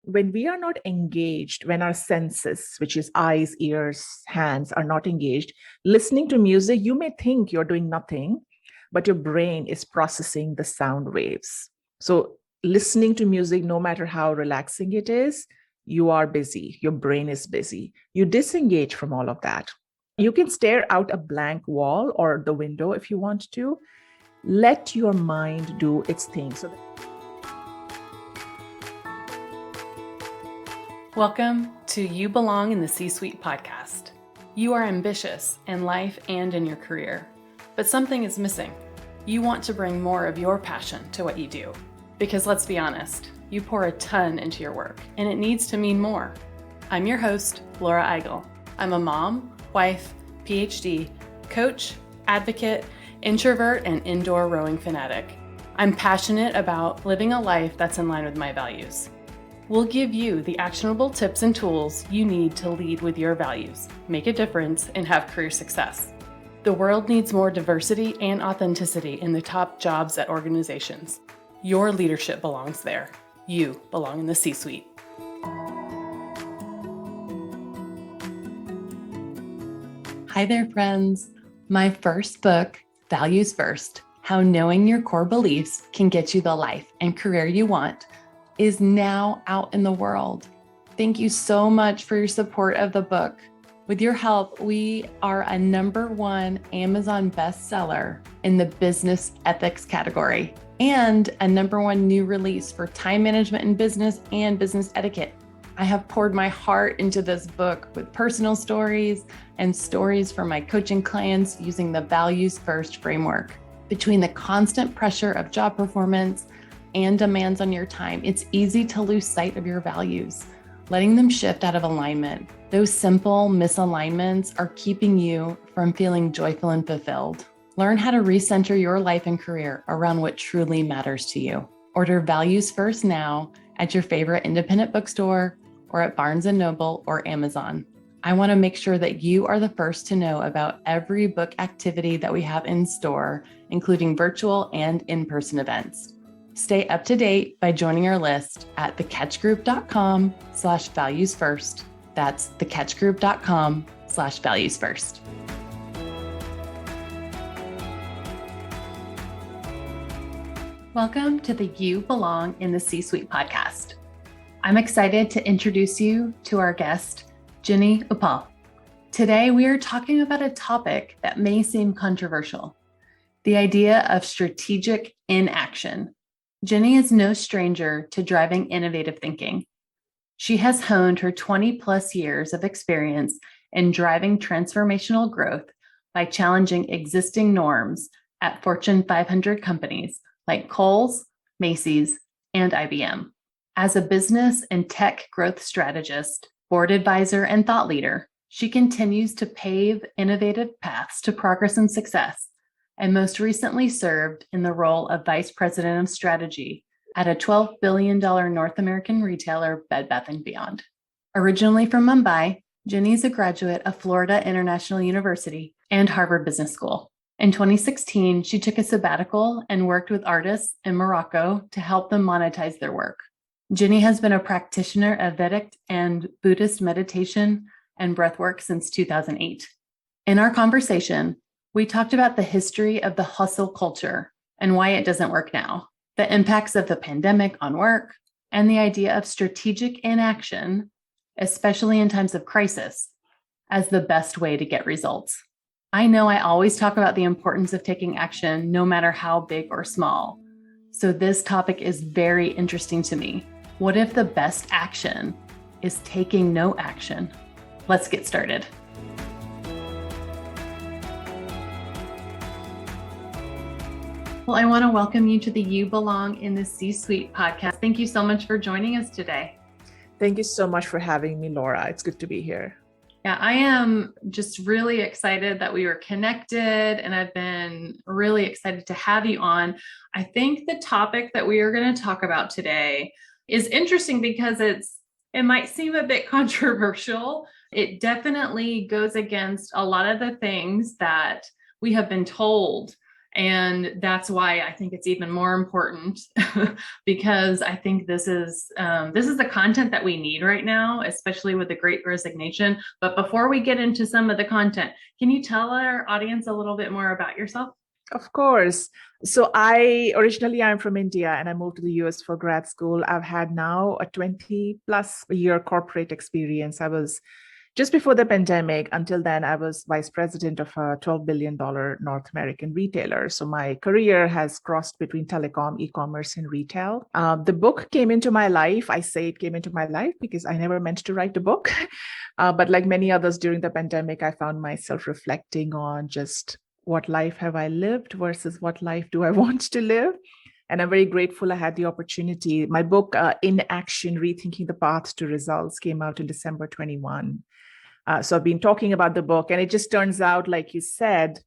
when we are not engaged, when our senses, which is eyes, ears, hands, are not engaged, listening to music, you may think you're doing nothing, but your brain is processing the sound waves. So listening to music, no matter how relaxing it is, you are busy. Your brain is busy. You disengage from all of that. You can stare out a blank wall or the window if you want to. Let your mind do its thing. Welcome to You Belong in the C-Suite podcast. You are ambitious in life and in your career, but something is missing. You want to bring more of your passion to what you do. Because let's be honest, you pour a ton into your work, and it needs to mean more. I'm your host, Laura Eigel. I'm a mom, wife, PhD, coach, advocate, introvert, and indoor rowing fanatic. I'm passionate about living a life that's in line with my values. We'll give you the actionable tips and tools you need to lead with your values, make a difference, and have career success. The world needs more diversity and authenticity in the top jobs at organizations. Your leadership belongs there. You belong in the C-Suite. Hi there, friends. My first book, Values First: How Knowing Your Core Beliefs Can Get You the Life and Career You Want, is now out in the world. Thank you so much for your support of the book. With your help, we are a #1 Amazon bestseller in the business ethics category and a #1 new release for time management in business and business etiquette. I have poured my heart into this book with personal stories and stories from my coaching clients using the Values First framework. Between the constant pressure of job performance and demands on your time, it's easy to lose sight of your values, letting them shift out of alignment. Those simple misalignments are keeping you from feeling joyful and fulfilled. Learn how to recenter your life and career around what truly matters to you. Order Values First now at your favorite independent bookstore or at Barnes & Noble or Amazon. I want to make sure that you are the first to know about every book activity that we have in store, including virtual and in-person events. Stay up to date by joining our list at thecatchgroup.com/valuesfirst. That's thecatchgroup.com/valuesfirst. Welcome to the You Belong in the C-Suite podcast. I'm excited to introduce you to our guest, Jinny Uppal. Today, we are talking about a topic that may seem controversial: the idea of strategic inaction. Jinny is no stranger to driving innovative thinking. She has honed her 20+ years of experience in driving transformational growth by challenging existing norms at Fortune 500 companies like Kohl's, Macy's, and IBM. As a business and tech growth strategist, board advisor, and thought leader, she continues to pave innovative paths to progress and success, and most recently served in the role of Vice President of Strategy at a $12 billion North American retailer, Bed Bath & Beyond. Originally from Mumbai, Jinny is a graduate of Florida International University and Harvard Business School. In 2016, she took a sabbatical and worked with artists in Morocco to help them monetize their work. Jinny has been a practitioner of Vedic and Buddhist meditation and breathwork since 2008. In our conversation, we talked about the history of the hustle culture and why it doesn't work now, the impacts of the pandemic on work, and the idea of strategic inaction, especially in times of crisis, as the best way to get results. I know I always talk about the importance of taking action, no matter how big or small. So this topic is very interesting to me. What if the best action is taking no action? Let's get started. Well, I want to welcome you to the You Belong in the C-Suite podcast. Thank you so much for joining us today. Thank you so much for having me, Laura. It's good to be here. Yeah, I am just really excited that we were connected, and I've been really excited to have you on. I think the topic that we are going to talk about today is interesting because it might seem a bit controversial. It definitely goes against a lot of the things that we have been told And that's why I think it's even more important because I think this is the content that we need right now, especially with the Great Resignation. But before we get into some of the content, can you tell our audience a little bit more about yourself? Of course. So I'm from India and I moved to the US for grad school. I've had now a 20 plus year corporate experience. I was just before the pandemic. Until then, I was vice president of a $12 billion North American retailer. So my career has crossed between telecom, e-commerce, and retail. The book came into my life. I say it came into my life because I never meant to write a book. But like many others during the pandemic, I found myself reflecting on just what life have I lived versus what life do I want to live? And I'm very grateful I had the opportunity. My book, In Action, Rethinking the Path to Results, came out in December 21. So I've been talking about the book, and it just turns out, like you said,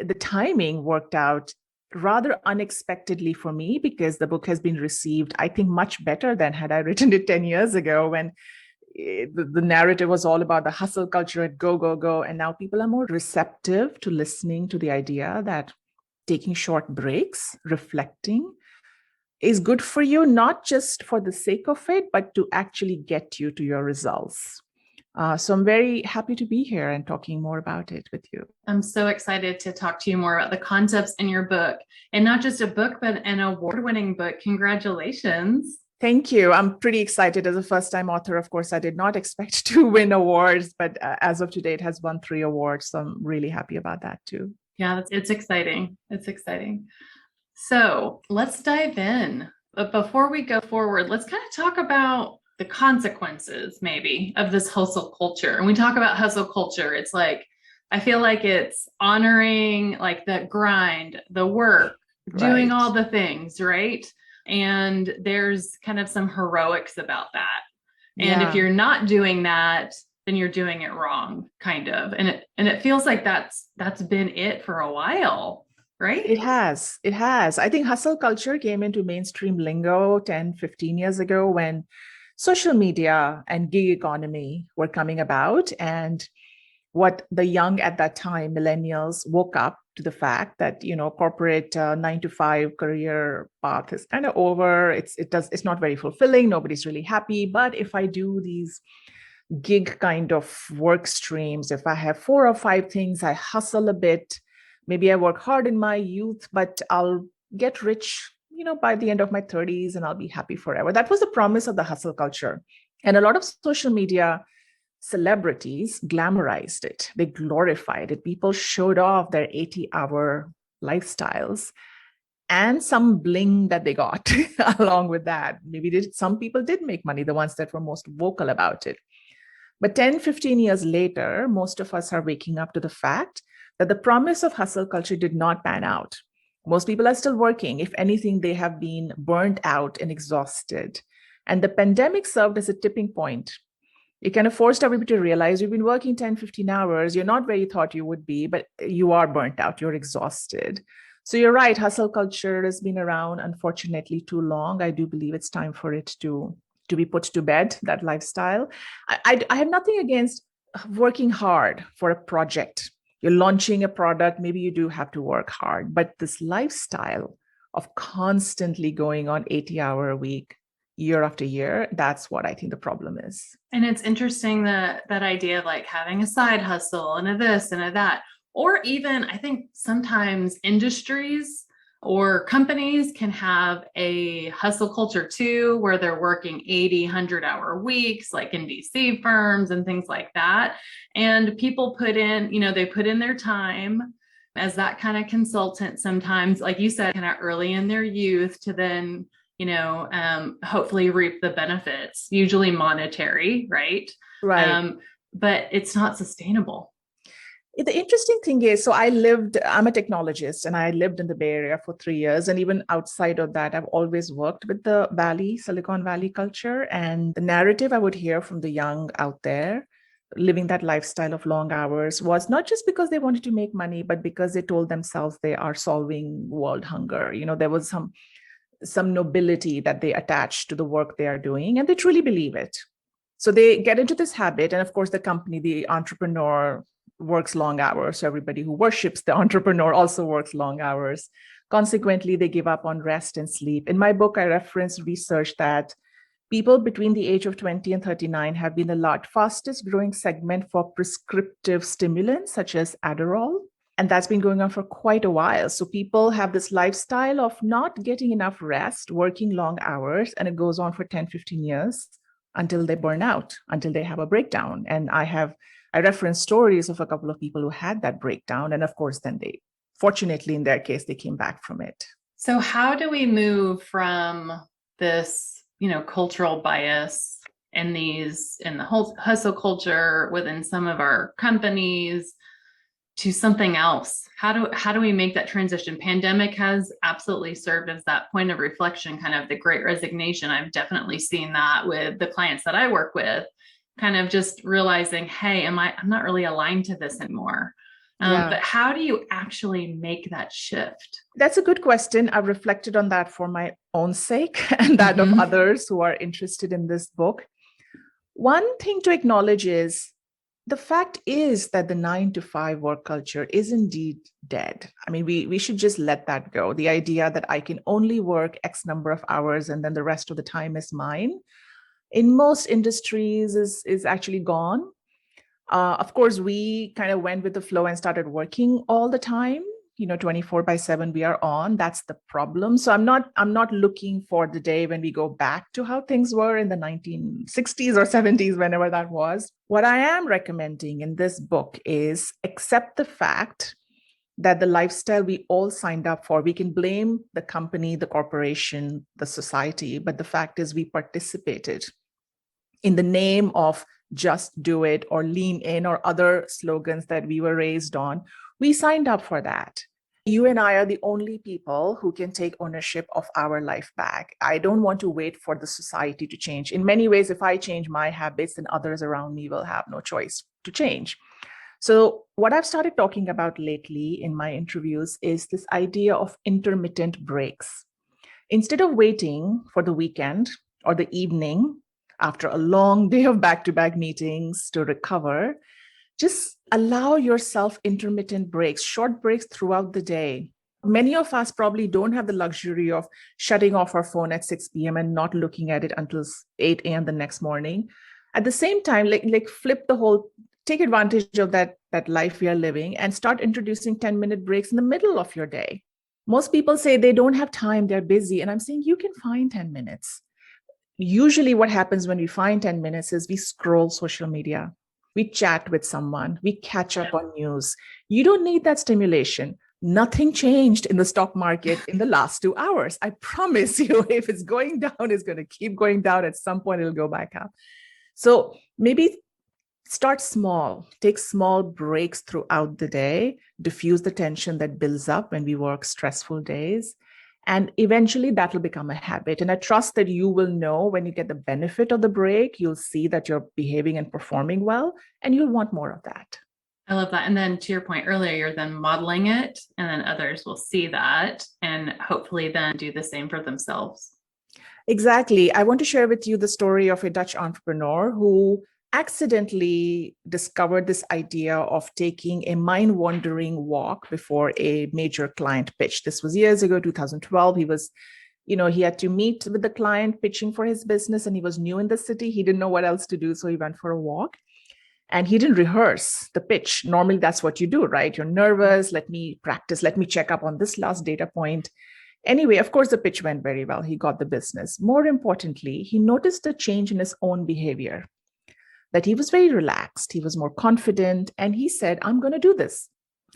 the timing worked out rather unexpectedly for me because the book has been received, I think, much better than had I written it 10 years ago when the narrative was all about the hustle culture at go, go, go. And now people are more receptive to listening to the idea that taking short breaks, reflecting is good for you, not just for the sake of it, but to actually get you to your results. So I'm very happy to be here and talking more about it with you. I'm so excited to talk to you more about the concepts in your book, and not just a book, but an award-winning book. Congratulations. Thank you. I'm pretty excited. As a first-time author, of course, I did not expect to win awards, but as of today, it has won 3 awards. So I'm really happy about that too. Yeah, it's exciting. It's exciting. So let's dive in. But before we go forward, let's kind of talk about the consequences maybe of this hustle culture. And we talk about hustle culture. It's like, I feel like it's honoring like the grind, the work, doing all the things, right? And there's kind of some heroics about that. And if you're not doing that, then you're doing it wrong, kind of. And it feels like that's been it for a while, right? It has. It has. I think hustle culture came into mainstream lingo 10, 15 years ago when social media and gig economy were coming about. And what the young at that time, millennials, woke up to the fact that, corporate 9 to 5 career path is kind of over. It's not very fulfilling. Nobody's really happy. But if I do these gig kind of work streams, if I have 4 or 5 things, I hustle a bit, maybe I work hard in my youth, but I'll get rich, by the end of my 30s, and I'll be happy forever. That was the promise of the hustle culture. And a lot of social media celebrities glamorized it. They glorified it. People showed off their 80-hour lifestyles and some bling that they got along with that. Maybe some people did make money, the ones that were most vocal about it. But 10, 15 years later, most of us are waking up to the fact that the promise of hustle culture did not pan out. Most people are still working. If anything, they have been burnt out and exhausted. And the pandemic served as a tipping point. It kind of forced everybody to realize you've been working 10, 15 hours. You're not where you thought you would be, but you are burnt out. You're exhausted. So you're right. Hustle culture has been around, unfortunately, too long. I do believe it's time for it to be put to bed, that lifestyle. I have nothing against working hard for a project. You're launching a product. Maybe you do have to work hard, but this lifestyle of constantly going on 80-hour a week, year after year, that's what I think the problem is. And it's interesting that idea of like having a side hustle and a this and a that, or even I think sometimes industries or companies can have a hustle culture too, where they're working 80, 100-hour weeks, like in VC firms and things like that. And people put in, they put in their time as that kind of consultant sometimes, like you said, kind of early in their youth to then hopefully reap the benefits, usually monetary, right? Right. But it's not sustainable. The interesting thing is, so I'm a technologist and I lived in the Bay Area for 3 years. And even outside of that, I've always worked with the Silicon Valley culture. And the narrative I would hear from the young out there living that lifestyle of long hours was not just because they wanted to make money, but because they told themselves they are solving world hunger. There was some nobility that they attach to the work they are doing, and they truly believe it. So they get into this habit. And of course, the company, the entrepreneur, works long hours. So everybody who worships the entrepreneur also works long hours. Consequently, they give up on rest and sleep. In my book, I reference research that people between the age of 20 and 39 have been the fastest growing segment for prescriptive stimulants such as Adderall. And that's been going on for quite a while. So people have this lifestyle of not getting enough rest, working long hours, and it goes on for 10, 15 years until they burn out, until they have a breakdown. And I reference stories of a couple of people who had that breakdown. And of course, then fortunately, in their case, they came back from it. So how do we move from this, cultural bias in the whole hustle culture within some of our companies to something else? How do we make that transition? Pandemic has absolutely served as that point of reflection, kind of the great resignation. I've definitely seen that with the clients that I work with, kind of just realizing, hey, I'm not really aligned to this anymore. But how do you actually make that shift? That's a good question. I've reflected on that for my own sake and that of others who are interested in this book. One thing to acknowledge is the fact is that the 9-to-5 work culture is indeed dead. I mean, we should just let that go. The idea that I can only work X number of hours and then the rest of the time is mine, in most industries is actually gone. Of course, we kind of went with the flow and started working all the time. 24/7 we are on. That's the problem. So I'm not looking for the day when we go back to how things were in the 1960s or 70s, whenever that was. What I am recommending in this book is accept the fact that the lifestyle we all signed up for, we can blame the company, the corporation, the society, but the fact is we participated in the name of just do it or lean in or other slogans that we were raised on. We signed up for that. You and I are the only people who can take ownership of our life back. I don't want to wait for the society to change. In many ways, if I change my habits, then others around me will have no choice to change. So what I've started talking about lately in my interviews is this idea of intermittent breaks. Instead of waiting for the weekend or the evening after a long day of back-to-back meetings to recover, just allow yourself intermittent breaks, short breaks throughout the day. Many of us probably don't have the luxury of shutting off our phone at 6 p.m. and not looking at it until 8 a.m. the next morning. At the same time, take advantage of that life we are living and start introducing 10-minute breaks in the middle of your day. Most people say they don't have time, they're busy. And I'm saying you can find 10 minutes. Usually what happens when we find 10 minutes is we scroll social media, we chat with someone, we catch up on news. You don't need that stimulation. Nothing changed in the stock market in the last 2 hours. I promise you, if it's going down, it's going to keep going down. At some point, it'll go back up. So maybe start small, take small breaks throughout the day, diffuse the tension that builds up when we work stressful days. And eventually that will become a habit. And I trust that you will know when you get the benefit of the break, you'll see that you're behaving and performing well, and you'll want more of that. I love that. And then to your point earlier, you're then modeling it, and then others will see that and hopefully then do the same for themselves. Exactly. I want to share with you the story of a Dutch entrepreneur who accidentally discovered this idea of taking a mind-wandering walk before a major client pitch. This was years ago, 2012. He had to meet with the client pitching for his business, and he was new in the city. He didn't know what else to do, so he went for a walk. And he didn't rehearse the pitch. Normally, that's what you do, right? You're nervous. Let me practice. Let me check up on this last data point. Anyway, of course, the pitch went very well. He got the business. More importantly, he noticed a change in his own behavior, that he was very relaxed. He was more confident. And he said, I'm going to do this.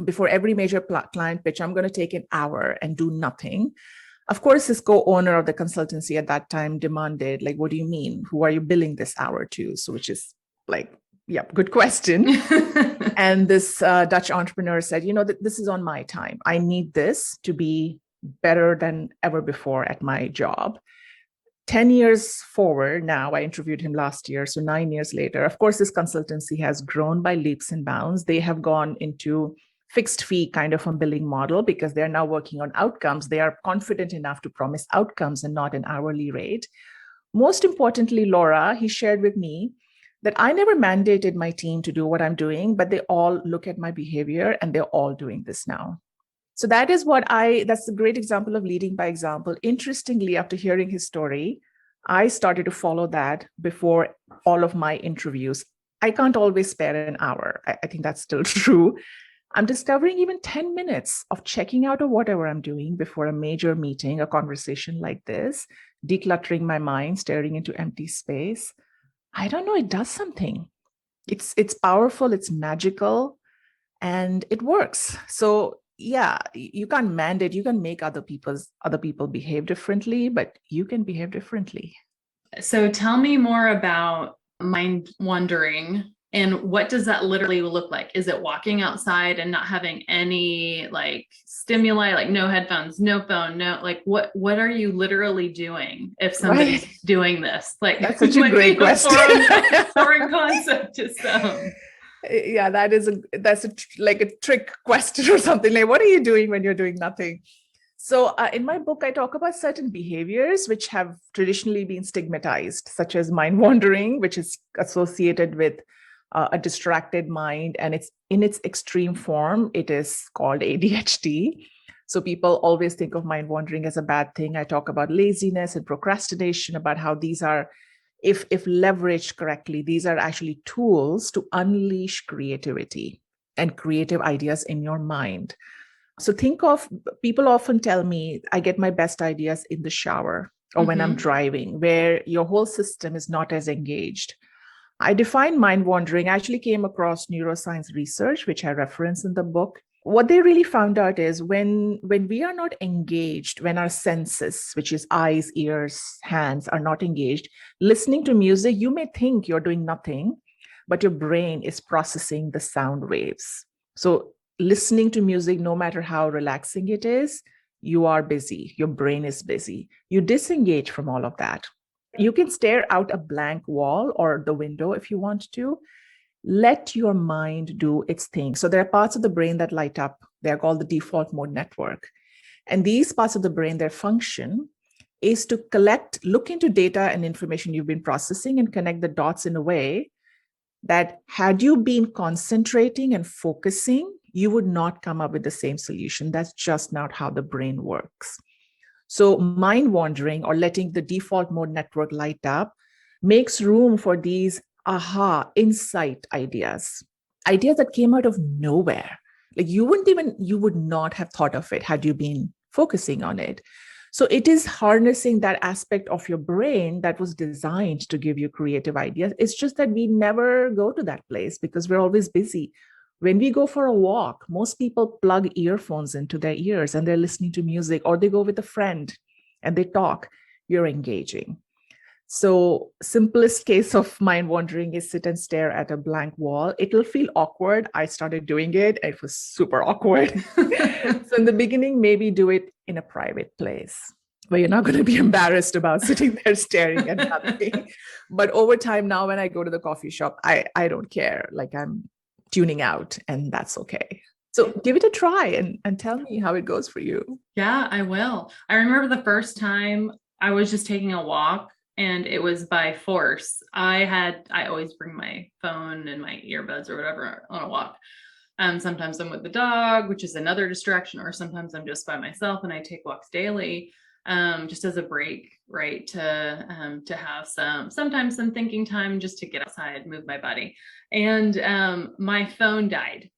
Before every major client pitch, I'm going to take an hour and do nothing. Of course, his co-owner of the consultancy at that time demanded, what do you mean? Who are you billing this hour to? So which is good question. And this Dutch entrepreneur said, this is on my time. I need this to be better than ever before at my job. 10 years forward now, I interviewed him last year, so 9 years later. Of course, this consultancy has grown by leaps and bounds. They have gone into fixed fee kind of a billing model because they're now working on outcomes. They are confident enough to promise outcomes and not an hourly rate. Most importantly, Laura, he shared with me that I never mandated my team to do what I'm doing, but they all look at my behavior and they're all doing this now. So that's a great example of leading by example. Interestingly, after hearing his story, I started to follow that before all of my interviews. I can't always spare an hour. I think that's still true. I'm discovering even 10 minutes of checking out of whatever I'm doing before a major meeting, a conversation like this, decluttering my mind, staring into empty space. I don't know, it does something. It's powerful, it's magical, and it works. So yeah, you can't mandate, you can make other people behave differently, but you can behave differently. So tell me more about mind wandering and what does that literally look like? Is it walking outside and not having any like stimuli, like no headphones, no phone, no, like what are you literally doing if somebody's Right. doing this? Like That's such a great question. foreign concept to some. Yeah, like a trick question or something. Like, what are you doing when you're doing nothing? So in my book, I talk about certain behaviors which have traditionally been stigmatized, such as mind wandering, which is associated with a distracted mind. And it's in its extreme form, it is called ADHD. So people always think of mind wandering as a bad thing. I talk about laziness and procrastination, about how these are, if leveraged correctly, these are actually tools to unleash creativity and creative ideas in your mind. So think of, people often tell me I get my best ideas in the shower or when I'm driving, where your whole system is not as engaged. I define mind wandering. I actually came across neuroscience research, which I reference in the book. What they really found out is when we are not engaged, when our senses, which is eyes, ears, hands, are not engaged, listening to music, you may think you're doing nothing, but your brain is processing the sound waves. So listening to music, no matter how relaxing it is, you are busy. Your brain is busy. You disengage from all of that. You can stare out a blank wall or the window if you want to. Let your mind do its thing. So there are parts of the brain that light up. They're called the default mode network. And these parts of the brain, their function is to look into data and information you've been processing and connect the dots in a way that had you been concentrating and focusing, you would not come up with the same solution. That's just not how the brain works. So mind wandering, or letting the default mode network light up, makes room for these aha insight ideas that came out of nowhere. Like you would not have thought of it had you been focusing on it. So it is harnessing that aspect of your brain that was designed to give you creative ideas. It's just that we never go to that place because we're always busy. When we go for a walk, most people plug earphones into their ears and they're listening to music, or they go with a friend and they talk. You're engaging. So simplest case of mind wandering is sit and stare at a blank wall. It'll feel awkward. I started doing it. It was super awkward. So in the beginning, maybe do it in a private place where you're not going to be embarrassed about sitting there staring at nothing. But over time, now when I go to the coffee shop, I don't care. Like I'm tuning out, and that's okay. So give it a try and tell me how it goes for you. Yeah, I will. I remember the first time I was just taking a walk and it was by force. I always bring my phone and my earbuds or whatever on a walk. Sometimes I'm with the dog, which is another distraction, or sometimes I'm just by myself and I take walks daily, just as a break, right? To have sometimes some thinking time just to get outside, move my body. And my phone died.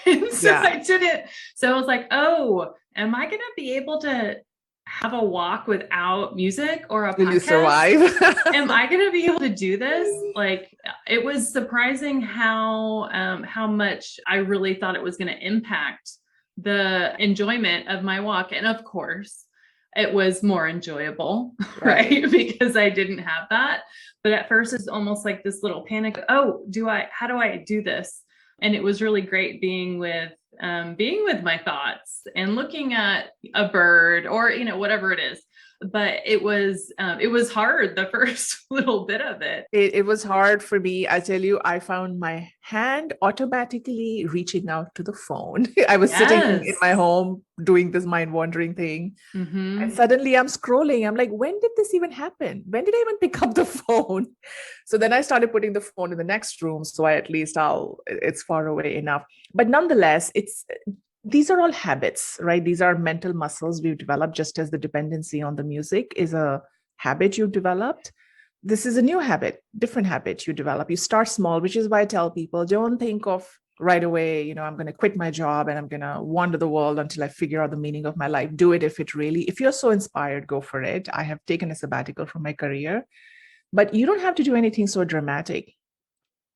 And so Yeah. I didn't. So I was like, oh, am I going to be able to have a walk without music or a Will you podcast? survive? Am I going to be able to do this? Like, it was surprising how much I really thought it was going to impact the enjoyment of my walk. And of course, it was more enjoyable, right? Because I didn't have that. But at first, it's almost like this little panic. Oh, how do I do this? And it was really great being with my thoughts and looking at a bird or, whatever it is. but it was hard the first little bit of it. It was hard for me. I tell you, I found my hand automatically reaching out to the phone. I was sitting in Yes. my home doing this mind wandering thing. And Mm-hmm. suddenly I'm scrolling. I'm like, when did this even happen? When did I even pick up the phone? So then I started putting the phone in the next room. So it's far away enough. But nonetheless, these are all habits, right? These are mental muscles we've developed, just as the dependency on the music is a habit you've developed. This is a new habit, different habit you develop. You start small, which is why I tell people don't think of right away, I'm going to quit my job and I'm going to wander the world until I figure out the meaning of my life. Do it if you're so inspired, go for it. I have taken a sabbatical from my career, but you don't have to do anything so dramatic.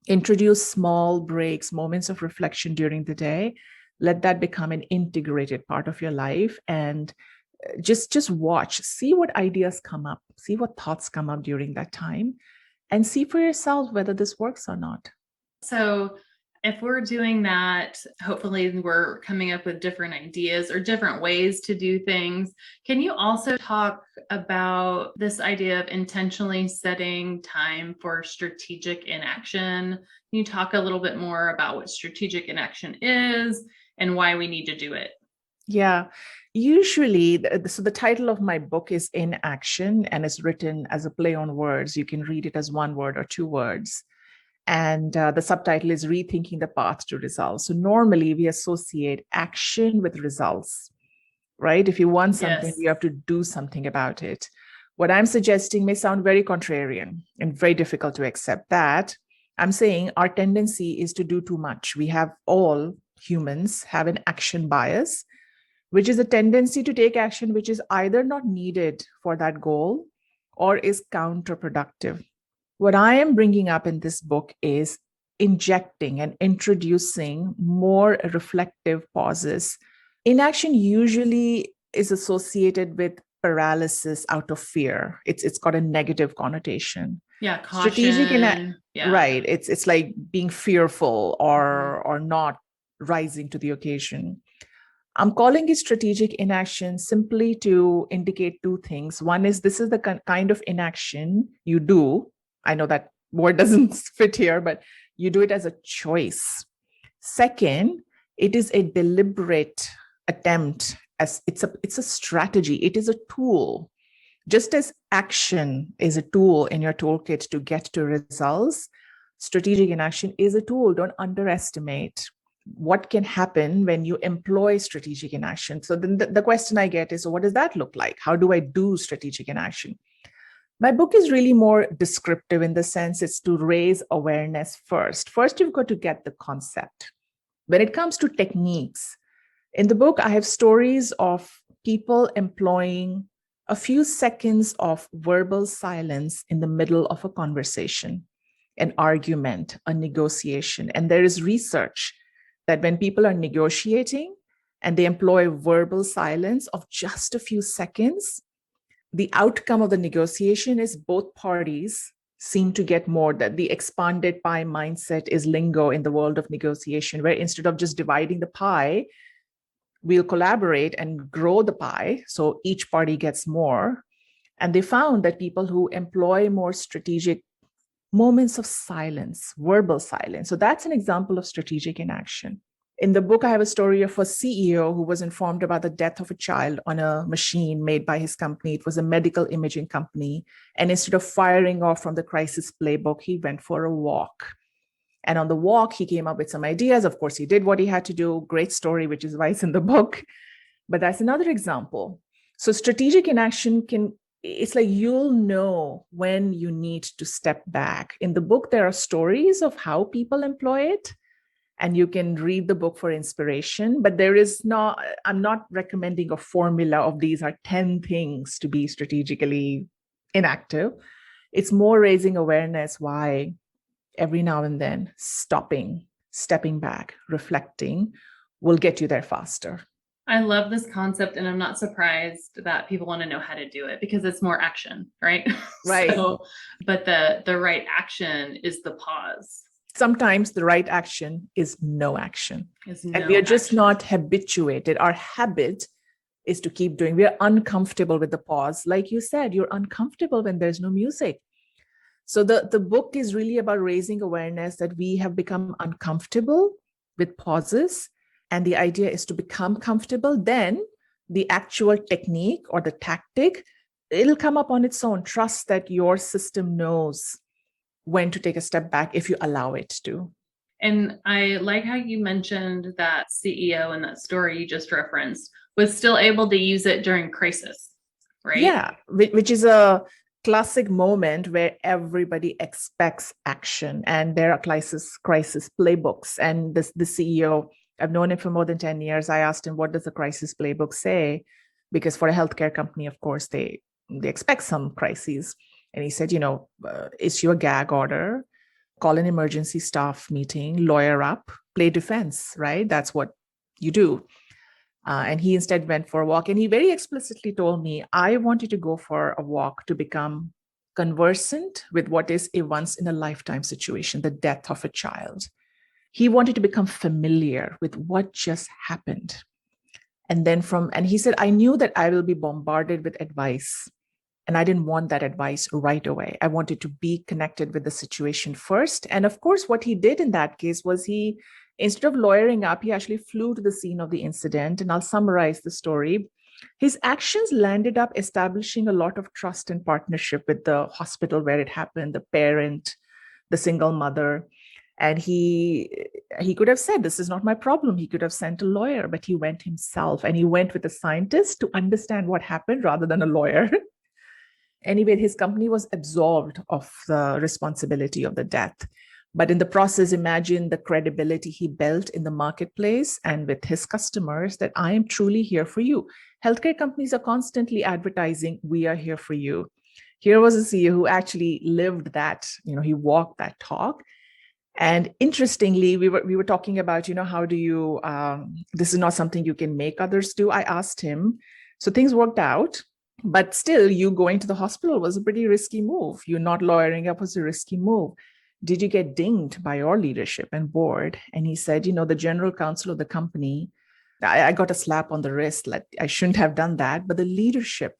Introduce small breaks, moments of reflection during the day. Let that become an integrated part of your life, and just watch, see what ideas come up, see what thoughts come up during that time, and see for yourself whether this works or not. So if we're doing that, hopefully we're coming up with different ideas or different ways to do things. Can you also talk about this idea of intentionally setting time for strategic inaction? Can you talk a little bit more about what strategic inaction is and why we need to do it? Yeah. Usually, so the title of my book is In Action, and it's written as a play on words. You can read it as one word or two words. And the subtitle is Rethinking the Path to Results. So normally we associate action with results, right? If you want something, Yes. you have to do something about it. What I'm suggesting may sound very contrarian and very difficult to accept that. I'm saying our tendency is to do too much. All humans have an action bias, which is a tendency to take action which is either not needed for that goal or is counterproductive. What I am bringing up in this book is injecting and introducing more reflective pauses. Inaction usually is associated with paralysis out of fear. It's got a negative connotation. Yeah, Strategic caution. Yeah. right. It's like being fearful Mhm. or not rising to the occasion. I'm calling it strategic inaction simply to indicate two things. One is this is the kind of inaction you do. I know that word doesn't fit here, but you do it as a choice. Second, it is a deliberate attempt, as it's a strategy. It is a tool. Just as action is a tool in your toolkit to get to results, strategic inaction is a tool. Don't underestimate what can happen when you employ strategic inaction. So then the question I get is, so what does that look like? How do I do strategic inaction? My book is really more descriptive in the sense it's to raise awareness first. First, you've got to get the concept. When it comes to techniques, in the book, I have stories of people employing a few seconds of verbal silence in the middle of a conversation, an argument, a negotiation. And there is research that when people are negotiating and they employ verbal silence of just a few seconds, the outcome of the negotiation is both parties seem to get more. That the expanded pie mindset is lingo in the world of negotiation, where instead of just dividing the pie, we'll collaborate and grow the pie so each party gets more. And they found that people who employ more strategic moments of silence, verbal silence. So that's an example of strategic inaction. In the book, I have a story of a CEO who was informed about the death of a child on a machine made by his company. It was a medical imaging company. And instead of firing off from the crisis playbook, he went for a walk. And on the walk, he came up with some ideas. Of course, he did what he had to do. Great story, which is why it's in the book. But that's another example. So strategic inaction it's like you'll know when you need to step back. In the book, there are stories of how people employ it, and you can read the book for inspiration. But I'm not recommending a formula of these are 10 things to be strategically inactive. It's more raising awareness why every now and then stopping, stepping back, reflecting will get you there faster. I love this concept, and I'm not surprised that people want to know how to do it because it's more action, right? Right. So, but the right action is the pause. Sometimes the right action is no action. Is And no we are just action. not habituated. Our habit is to keep doing. We are uncomfortable with the pause. Like you said, you're uncomfortable when there's no music. So the book is really about raising awareness that we have become uncomfortable with pauses. And the idea is to become comfortable. Then the actual technique or the tactic, it'll come up on its own. Trust that your system knows when to take a step back if you allow it to. And I like how you mentioned that CEO in that story you just referenced was still able to use it during crisis, right? Yeah, which is a classic moment where everybody expects action, and there are crisis playbooks. And the CEO, I've known him for more than 10 years. I asked him, what does the crisis playbook say? Because for a healthcare company, of course, they expect some crises. And he said, issue a gag order, call an emergency staff meeting, lawyer up, play defense, right? That's what you do. And he instead went for a walk. And he very explicitly told me, I want you to go for a walk to become conversant with what is a once in a lifetime situation, the death of a child. He wanted to become familiar with what just happened. And then and he said, I knew that I will be bombarded with advice. And I didn't want that advice right away. I wanted to be connected with the situation first. And of course, what he did in that case was instead of lawyering up, he actually flew to the scene of the incident. And I'll summarize the story. His actions landed up establishing a lot of trust and partnership with the hospital where it happened, the parent, the single mother. And he could have said, this is not my problem. He could have sent a lawyer, but he went himself, and he went with a scientist to understand what happened rather than a lawyer. Anyway, his company was absolved of the responsibility of the death. But in the process, imagine the credibility he built in the marketplace and with his customers, that I am truly here for you. Healthcare companies are constantly advertising, we are here for you. Here was a CEO who actually lived that, he walked that talk. And interestingly, we were talking about, how do you, this is not something you can make others do. I asked him, so things worked out. But still, you going to the hospital was a pretty risky move. You not lawyering up was a risky move. Did you get dinged by your leadership and board? And he said, the general counsel of the company, I got a slap on the wrist. Like, I shouldn't have done that. But the leadership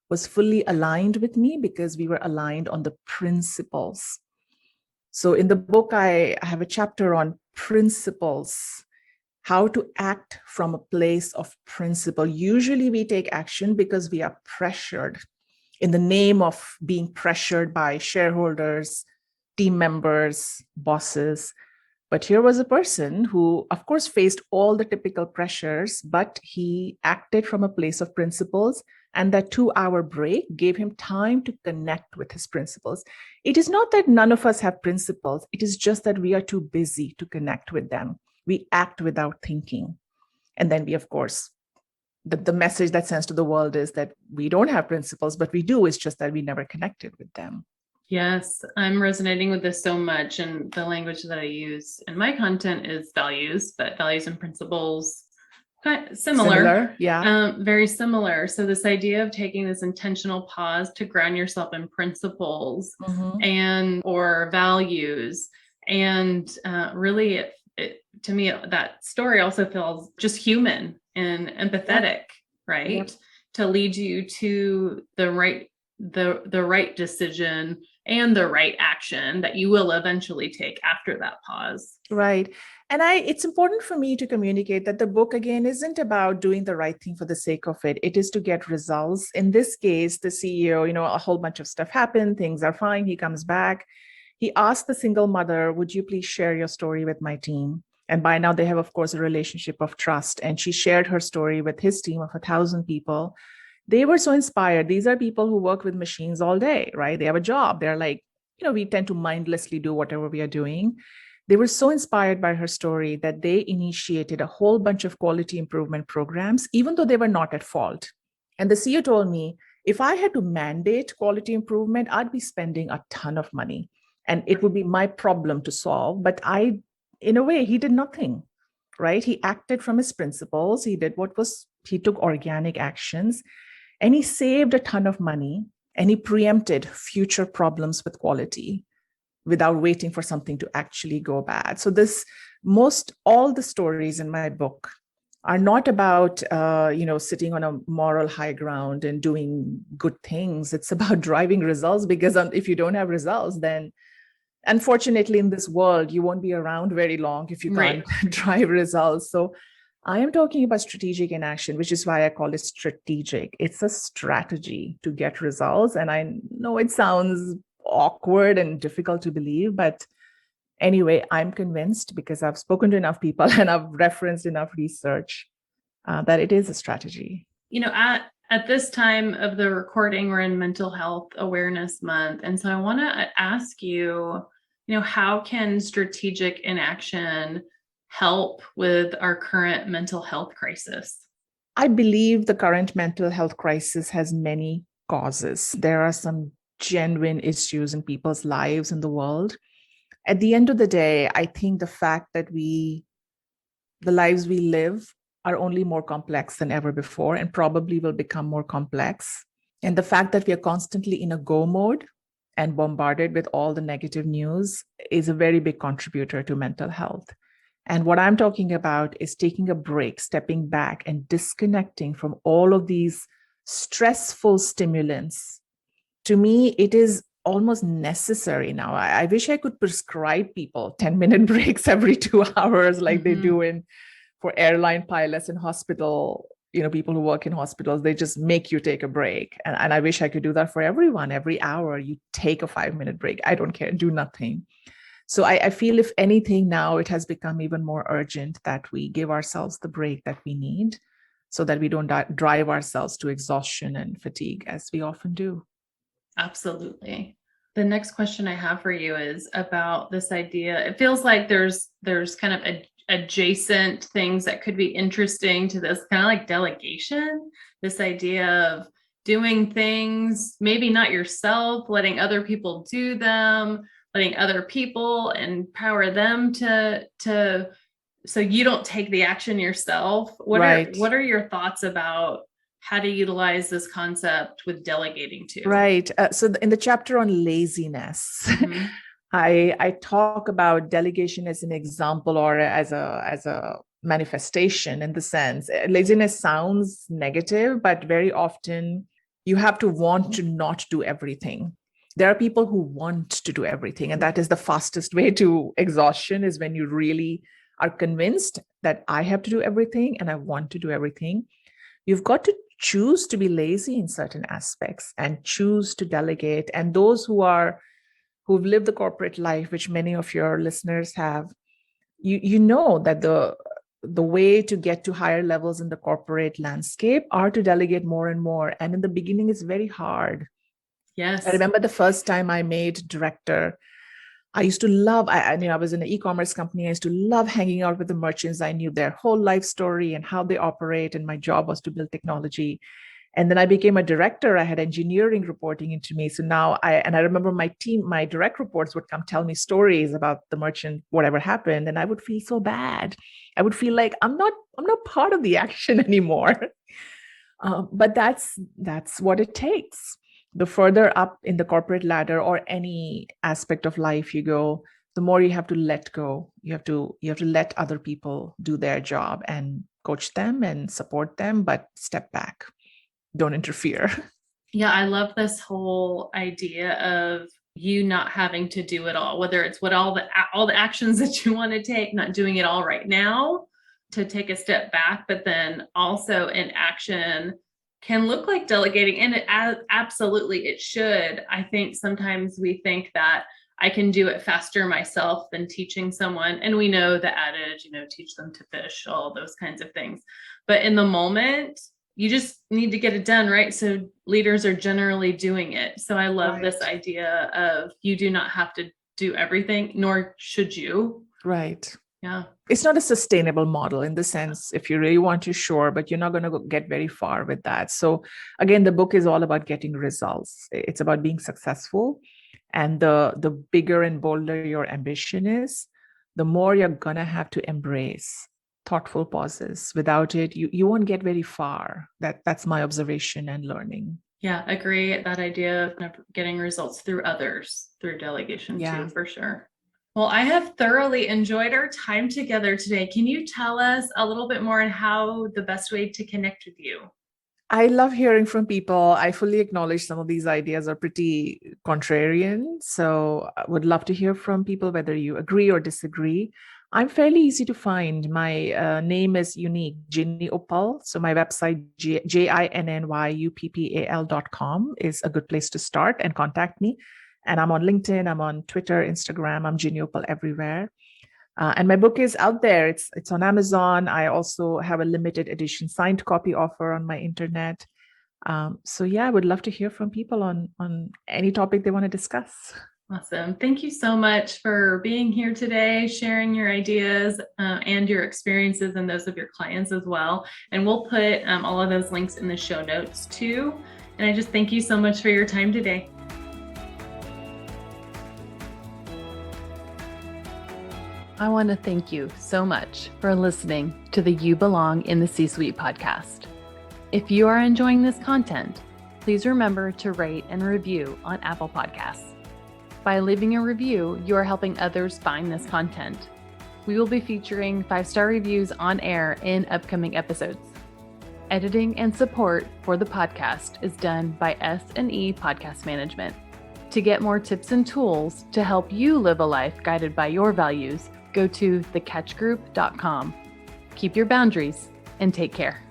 was fully aligned with me because we were aligned on the principles. So in the book, I have a chapter on principles, how to act from a place of principle. Usually we take action because we are pressured, in the name of being pressured by shareholders, team members, bosses. But here was a person who, of course, faced all the typical pressures, but he acted from a place of principles. And that 2-hour break gave him time to connect with his principles. It is not that none of us have principles. It is just that we are too busy to connect with them. We act without thinking. And then we, of course, the message that sends to the world is that we don't have principles, but we do. It's just that we never connected with them. Yes, I'm resonating with this so much. And the language that I use in my content is values, but values and principles, similar. Yeah. Very similar. So this idea of taking this intentional pause to ground yourself in principles and or values. And really, to me, that story also feels just human and empathetic, right? To lead you to the right decision and the right action that you will eventually take after that pause. Right. And it's important for me to communicate that the book, again, isn't about doing the right thing for the sake of it. It is to get results. In this case, the CEO, a whole bunch of stuff happened. Things are fine. He comes back. He asked the single mother, would you please share your story with my team? And by now they have, of course, a relationship of trust. And she shared her story with his team of 1,000 people. They were so inspired. These are people who work with machines all day, right? They have a job. They're like, we tend to mindlessly do whatever we are doing. They were so inspired by her story that they initiated a whole bunch of quality improvement programs, even though they were not at fault. And the CEO told me, if I had to mandate quality improvement, I'd be spending a ton of money and it would be my problem to solve. But in a way, he did nothing, right? He acted from his principles. He took organic actions, and he saved a ton of money, and he preempted future problems with quality without waiting for something to actually go bad. So all the stories in my book are not about sitting on a moral high ground and doing good things. It's about driving results, because if you don't have results, then unfortunately in this world you won't be around very long if you can't Right. drive results. So I am talking about strategic inaction, which is why I call it strategic. It's a strategy to get results. And I know it sounds awkward and difficult to believe, but anyway, I'm convinced, because I've spoken to enough people and I've referenced enough research, that it is a strategy. At this time of the recording, we're in Mental Health Awareness Month. And so I want to ask you, how can strategic inaction help with our current mental health crisis? I believe the current mental health crisis has many causes. There are some genuine issues in people's lives in the world. At the end of the day, I think the fact that the lives we live are only more complex than ever before, and probably will become more complex. And the fact that we are constantly in a go mode and bombarded with all the negative news is a very big contributor to mental health. And what I'm talking about is taking a break, stepping back, and disconnecting from all of these stressful stimulants. To me, it is almost necessary now. I wish I could prescribe people 10-minute breaks every 2 hours, like they do for airline pilots in hospital. People who work in hospitals, they just make you take a break. And I wish I could do that for everyone. Every hour, you take a 5-minute break. I don't care, do nothing. So I feel, if anything, now it has become even more urgent that we give ourselves the break that we need, so that we don't drive ourselves to exhaustion and fatigue, as we often do. Absolutely. The next question I have for you is about this idea. It feels like there's kind of adjacent things that could be interesting to this, kind of like delegation, this idea of doing things, maybe not yourself, letting other people do them, letting other people empower them to so you don't take the action yourself. What are your thoughts about how to utilize this concept with delegating too? Right. So in the chapter on laziness, I talk about delegation as an example, or as a manifestation, in the sense laziness sounds negative, but very often you have to want to not do everything. There are people who want to do everything, and that is the fastest way to exhaustion, is when you really are convinced that I have to do everything and I want to do everything. You've got to choose to be lazy in certain aspects and choose to delegate. And those who've lived the corporate life, which many of your listeners have, you know that the way to get to higher levels in the corporate landscape are to delegate more and more. And in the beginning, it's very hard. Yes. I remember the first time I made director, I used to love, I was in an e-commerce company. I used to love hanging out with the merchants. I knew their whole life story and how they operate. And my job was to build technology. And then I became a director. I had engineering reporting into me. So now I remember my team, my direct reports would come tell me stories about the merchant, whatever happened. And I would feel so bad. I would feel like I'm not part of the action anymore. But that's what it takes. The further up in the corporate ladder or any aspect of life you go, the more you have to let go. You have to let other people do their job and coach them and support them, but step back. Don't interfere. Yeah, I love this whole idea of you not having to do it all, whether it's what all the actions that you want to take, not doing it all right now, to take a step back, but then also in action can look like delegating, and it absolutely it should. I think sometimes we think that I can do it faster myself than teaching someone, and we know the adage, teach them to fish, all those kinds of things. But in the moment, you just need to get it done, right? So leaders are generally doing it. So I love this idea of you do not have to do everything, nor should you. Right. Yeah. It's not a sustainable model in the sense, if you really want to, sure, but you're not going to get very far with that. So again, the book is all about getting results. It's about being successful. And the bigger and bolder your ambition is, the more you're going to have to embrace thoughtful pauses. Without it, you won't get very far. That's my observation and learning. Yeah, agree. That idea of getting results through others, through delegation too, for sure. Well, I have thoroughly enjoyed our time together today. Can you tell us a little bit more on how the best way to connect with you? I love hearing from people. I fully acknowledge some of these ideas are pretty contrarian. So I would love to hear from people whether you agree or disagree. I'm fairly easy to find. My name is unique, Jinny Uppal. So my website, JINNYUPPAL.com, is a good place to start and contact me. And I'm on LinkedIn, I'm on Twitter, Instagram, I'm Jinny Uppal everywhere. And my book is out there. It's on Amazon. I also have a limited edition signed copy offer on my internet. So yeah, I would love to hear from people on any topic they want to discuss. Awesome. Thank you so much for being here today, sharing your ideas and your experiences and those of your clients as well. And we'll put all of those links in the show notes too. And I just thank you so much for your time today. I want to thank you so much for listening to the You Belong in the C-Suite podcast. If you are enjoying this content, please remember to rate and review on Apple Podcasts. By leaving a review, you are helping others find this content. We will be featuring 5-star reviews on air in upcoming episodes. Editing and support for the podcast is done by S&E Podcast Management. To get more tips and tools to help you live a life guided by your values, go to thecatchgroup.com. Keep your boundaries and take care.